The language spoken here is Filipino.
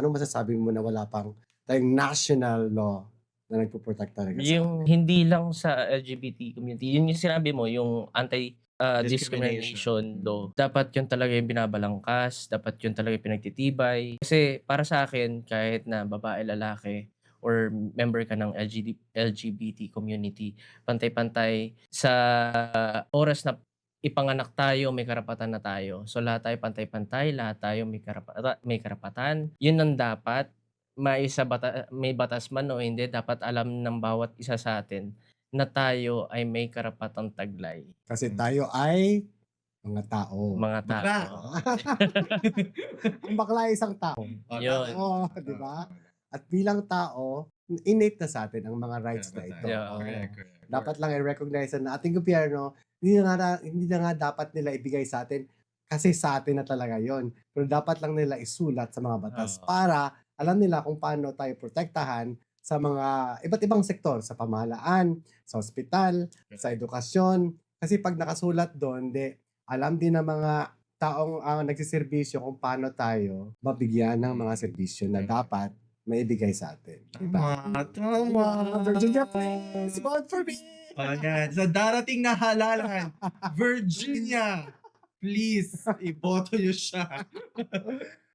Anong masasabi mo na wala pang tayong national law na nagpo-protect talaga sa Yung atin? hindi lang sa LGBT community, yun yung sinabi mo yung Discrimination. discrimination law. Dapat yun talaga yung binabalangkas, dapat yun talaga yung pinagtitibay. Kasi para sa akin kahit na babae, lalaki or member ka ng LGBT community, pantay-pantay sa oras na ipanganak tayo, may karapatan na tayo. So lahat tayo pantay-pantay, lahat tayo may karapatan. Yun ang dapat may batas man o hindi, dapat alam ng bawat isa sa atin na tayo ay may karapatang taglay, Kasi tayo ay mga tao. mga Bakla. tao. Ang bakla ay isang tao. Yun. Oo, di ba? At bilang tao, innate na sa atin ang mga rights na ito. Yeah. Oo. Correct. Dapat lang i-recognize na ating gobyerno, hindi na nga dapat nila ibigay sa atin kasi sa atin na talaga yon. Pero dapat lang nila isulat sa mga batas Oo. para alam nila kung paano tayo protektahan sa mga iba't ibang sektor, sa pamahalaan, sa ospital, sa edukasyon. Kasi pag nakasulat doon, alam din ng mga taong nagsiservisyo kung paano tayo mabigyan ng mga serbisyo na dapat maibigay sa atin. Diba? Tama. Virginia, please vote for me! Ayan. Sa darating na halalan, Virginia, please, iboto niyo siya.